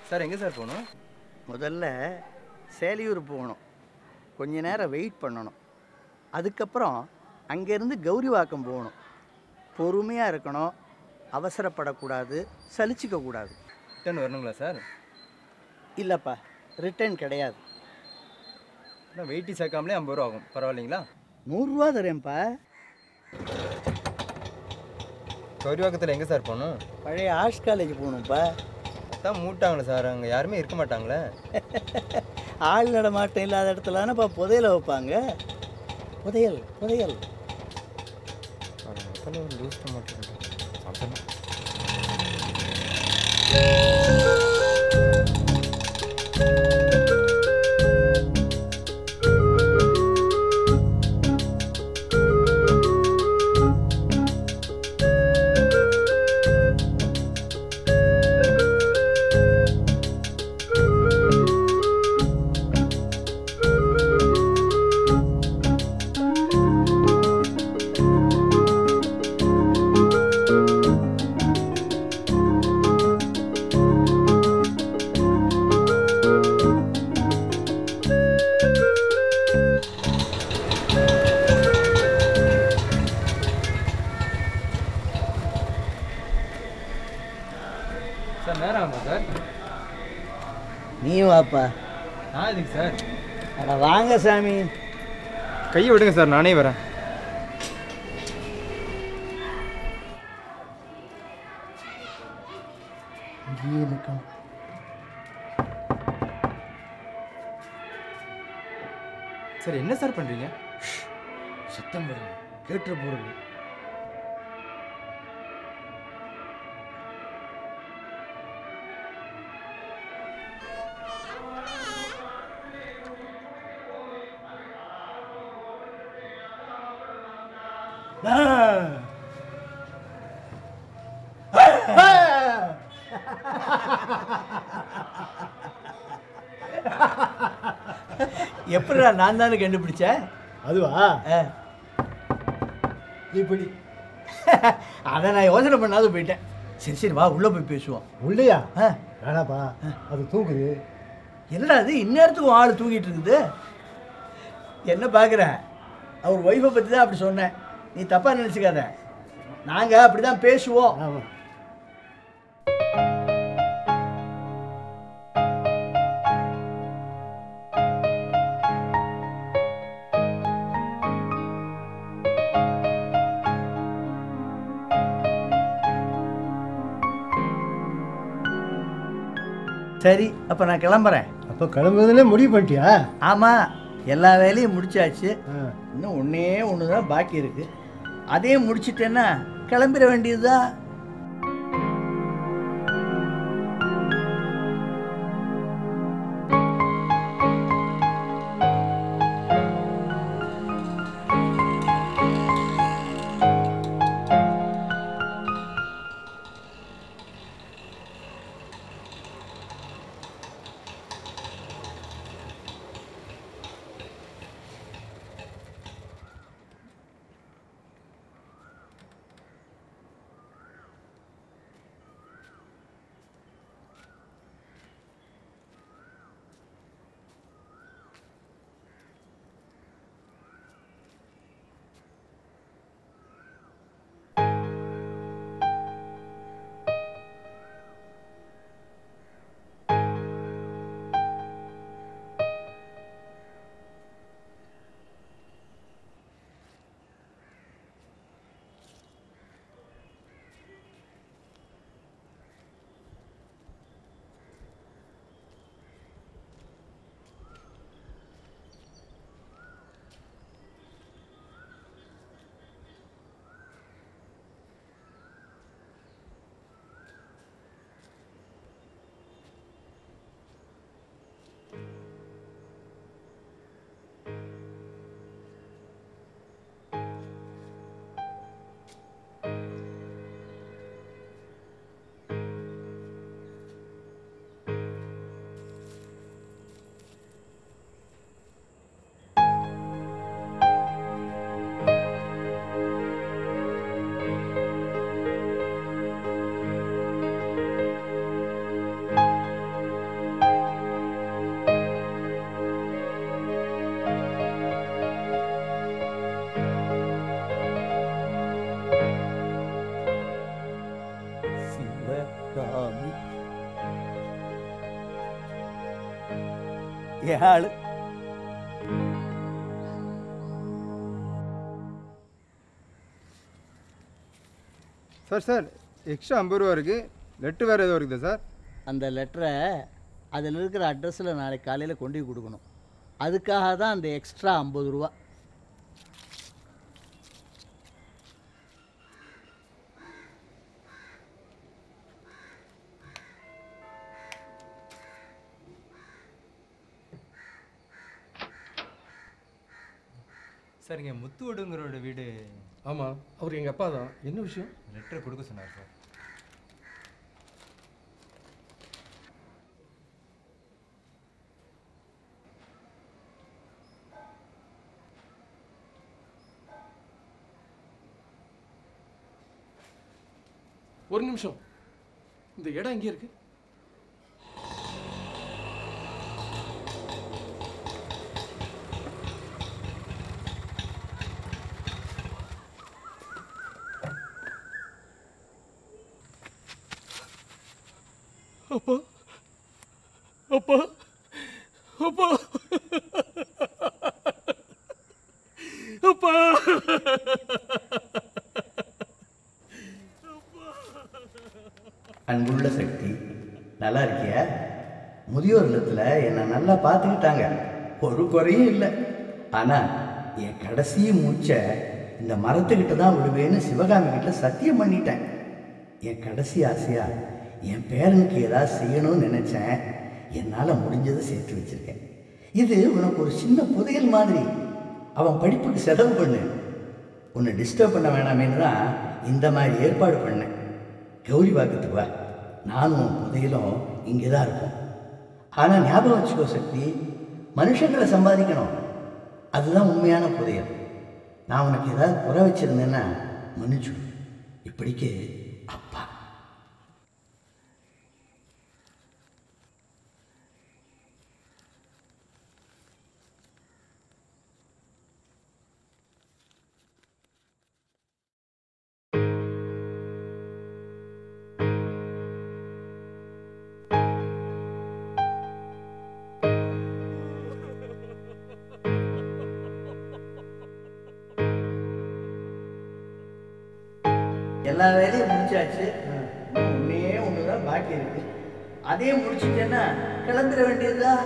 Sir எங்கே sir போகணும்? முதல்ல சேலியூர் போகணும், கொஞ்ச நேரம் வெயிட் பண்ணணும். அதுக்கப்புறம் அங்கேருந்து கௌரிவாக்கம் போகணும். பொறுமையாக இருக்கணும், அவசரப்படக்கூடாது, சலிச்சிக்கக்கூடாது. ரிட்டர்ன் வரணுங்களா சார்? இல்லைப்பா, ரிட்டர்ன் கிடையாது. அதான் வெயிட்டி சேர்க்காமலே 50 ரூபா ஆகும், பரவாயில்லைங்களா? 100 ரூபா தரேன்ப்பா. கௌரிவாக்கத்தில் எங்கே சார் போகணும்? பழைய ஆர்ட்ஸ் காலேஜ் போகணும்ப்பா. அதான் மூட்டாங்களே சார், அங்கே யாருமே இருக்க மாட்டாங்களே. ஆள் நடமாட்டம் இல்லாத இடத்துல தானேப்பா புதையலை வைப்பாங்க. புதையல் புதையல். லூஸ் பண்ண மாட்டேன். சார் நேரம் ஆகுமா சார்? நீ வாப்பா. நான் எதுக்கு சார்? அட வாங்க சாமி. கையை விடுங்க சார், நானே வரேன். சார் என்ன சார் பண்ணுறீங்க? சத்தம் போடுங்க, கேட்டு போடுங்க. எப்படிடா நான் தானே கண்டுபிடிச்சேன்? அதுவா இப்படி அதை நான் யோசனை பண்ணாத போயிட்டேன். சரி சரி வா, உள்ளே போய் பேசுவோம். உள்ளையா? வேணாப்பா, அது தூக்குது. என்னடா அது இந்நேரத்துக்கு ஆள் தூங்கிட்டு இருக்குது? என்ன பார்க்குற? அவர் ஒய்ஃபை பற்றி தான் அப்படி சொன்னேன், நீ தப்பாக நினச்சிக்காத. நாங்கள் அப்படி தான் பேசுவோம். ஆமாம். சரி, அப்போ நான் கிளம்புறேன். அப்போ கிளம்புறதுலே முடிவு பண்ணிட்டியா? ஆமாம், எல்லா வேலையும் முடிச்சாச்சு. இன்னும் ஒன்று தான் பாக்கி இருக்குது. அதையும் முடிச்சிட்டேன்னா கிளம்பிட வேண்டியதுதான். என் ஆளு. சார் எக்ஸ்ட்ரா 50 ரூபா இருக்குது. லெட்ரு வேறு ஏதோ இருக்குதா சார்? அந்த லெட்டரை அதில் இருக்கிற அட்ரஸில் நாளைக்கு காலையில் கொண்டு போய் கொடுக்கணும். அதுக்காக தான் அந்த எக்ஸ்ட்ரா 50 ரூபா. சார் இங்கே முத்துவடுங்கிறோட வீடு. ஆமாம், அவர் எங்கள் அப்பா தான். என்ன விஷயம்? லெட்டரை கொடுக்க சொன்னார் சார். ஒரு நிமிஷம், இந்த இடம் எங்கே இருக்கு? அப்பா அப்பா அப்பா அப்பா. அன்புள்ள சக்தி, நல்லா இருக்கியா? முதியோர் இல்லத்தில் என்னை நல்லா பார்த்துக்கிட்டாங்க, ஒரு குறையும் இல்லை. ஆனால் என் கடைசி மூச்சை இந்த மரத்துக்கிட்ட தான் விடுவேன்னு சிவகாமி கிட்ட சத்தியம் பண்ணிட்டேன். என் கடைசி ஆசையாக என் பேரனுக்கு ஏதாவது செய்யணும்னு நினச்சேன். என்னால் முடிஞ்சதை சேர்த்து வச்சுருக்கேன். இது உனக்கு ஒரு சின்ன புதையல் மாதிரி. அவன் படிப்புக்கு செலவு பண்ணு. உன்னை டிஸ்டர்ப் பண்ண வேணாமேன்னு தான் இந்த மாதிரி ஏற்பாடு பண்ணேன். கௌரி வாக்கத்துக்கு வா, நானும் புதையலும் இங்கே தான் இருப்போம். ஆனால் ஞாபகம் வச்சுக்கோ சக்தி, மனுஷங்களை சம்பாதிக்கணும், அதுதான் உண்மையான புதையல். நான் உனக்கு ஏதாவது குறை வச்சிருந்தேன்னா மன்னிச்சு. இப்படிக்கு அப்பா. எல்லா வேலையும் முடிச்சாச்சு. ஒன்னே ஒன்று தான் பாக்கி இருக்கு. அதே முடிச்சுட்டேன்னா கிளம்பிட வேண்டியதுதான்.